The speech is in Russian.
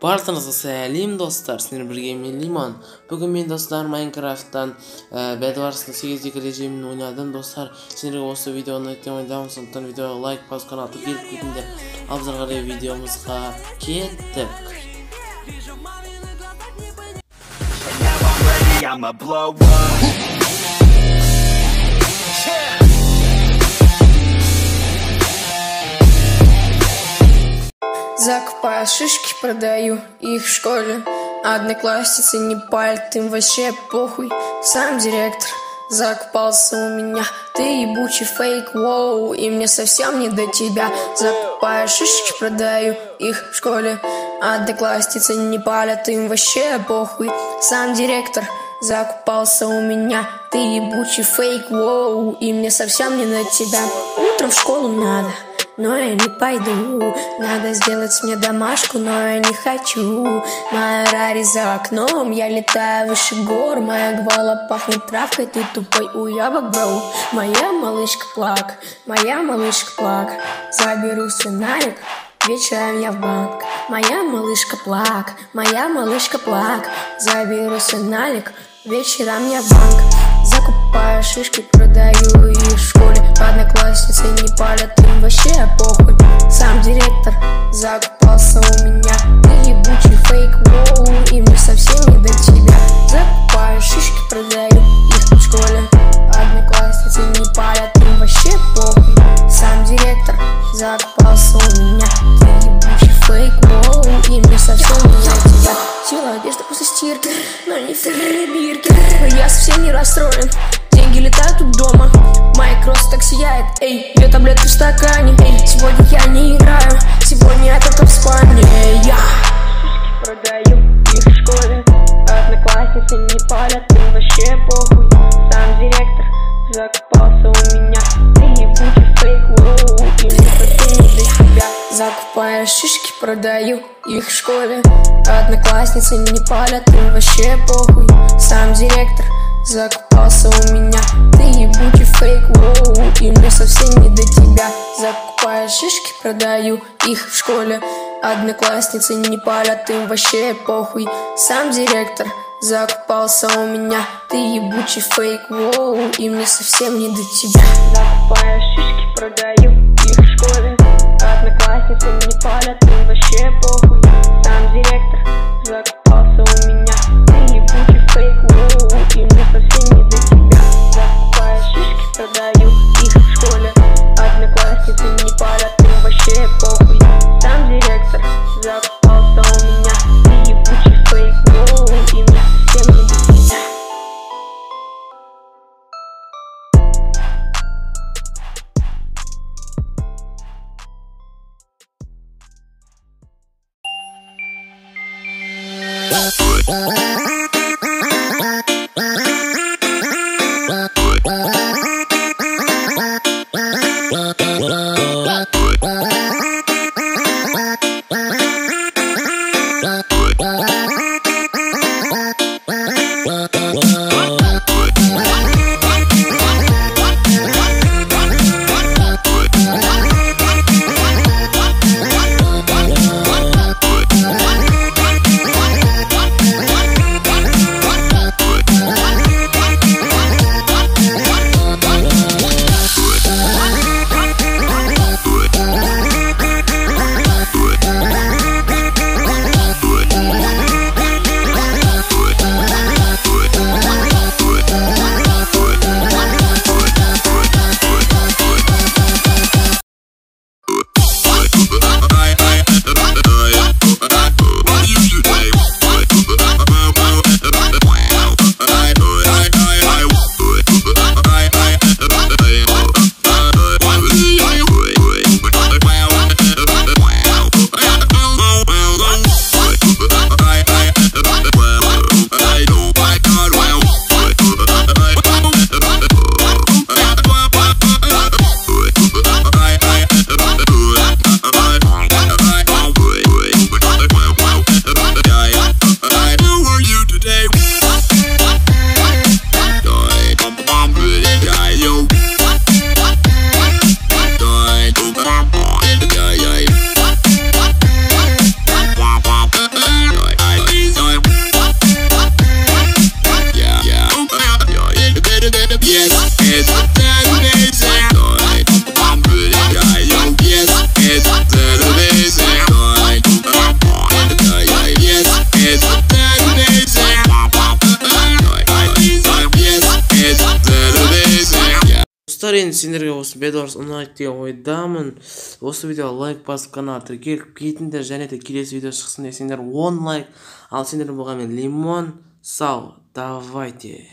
Barchangizga salam do'stlar, sizlar birga men Limon. Bugun men do'stlar Minecraft'dan Bedwars'ning 8 rejimini o'ynadim do'stlar. Sizlarga o'sha videoni aytganman, so'ndan videoga like bos, kanalga kelib keting deb obzorga videomizga ketdik. I'ma blow up. Закупаю шишки, продаю их в школе. Одноклассницы не палят, им вообще похуй. Сам директор закупался у меня. Ты ебучий фейк, воу, и мне совсем не до тебя. Закупаю шишки, продаю их в школе. Одноклассницы не палят, им вообще похуй. Сам директор закупался у меня. Ты ебучий фейк, воу, и мне совсем не до тебя. Утром в школу надо, но я не пойду. Надо сделать мне домашку, но я не хочу. Моя Рари за окном, я летаю выше гор. Моя гвала пахнет травкой, ты тупой уябок, бро. Моя малышка плак, моя малышка плак. Заберу свинаек, вечером я в банк. Моя малышка плак, моя малышка плак. Заберу свиналик, вечером я в банк. Закупаю шишки, продаю их в школе. Одноклассницы не палят, им вообще похуй. Сам директор закупался у меня. Ты ебучий фейк, воу, и мне совсем не до тебя. Закупаю шишки, продаю их в школе. Одноклассницы не палят, им вообще похуй. Сам директор закупался у меня. Ты ебучий фейк, воу, и мне совсем не до тебя. Сила одежда после стирки, но не сырые бирки. Я совсем не расстроен, деньги летают у дома. Майкрос так сияет, эй, 2 таблетки в стакане. Эй, сегодня я не играю, сегодня я только в спальне. Я шишки продаю их в школе. Одноклассницы не палят, им вообще похуй. Сам директор закупался у меня. Ты ебучий фейк, воу, и мне совсем не до тебя. Закупаю шишки, продаю их в школе. Одноклассницы не палят, им вообще похуй. Сам директор закупался у меня. Ты ебучий фейк, воу, и мне совсем не до тебя. Закупаю шишки, продаю их в школе. Одноклассницы не палят, им вообще похуй. Сам директор закупался у меня. Ты ебучий фейк, воу, и мне совсем не до тебя. Закупаю шишки, продаю их в школе. Одноклассницы не палят, им вообще похуй. Сам директор закупался у меня. Ты ебучий фейк, воу, и мне совсем не до тебя. Закупаю шишки, продаю их в школе. Одноклассницы не палят, им вообще похуй. Сам директор закупался у меня. Ты ебучий фейк, воу, и мне совсем не до тебя. достар, енді сендерге осы Bedwars ұнайды деген ойдамын. Осы видеоға лайк басып каналға тіркеліп кетіңдер, және де келесі видео шықсын десеңдер 10 лайк. Ал сендер болған мен Лимон. Сау, давайте.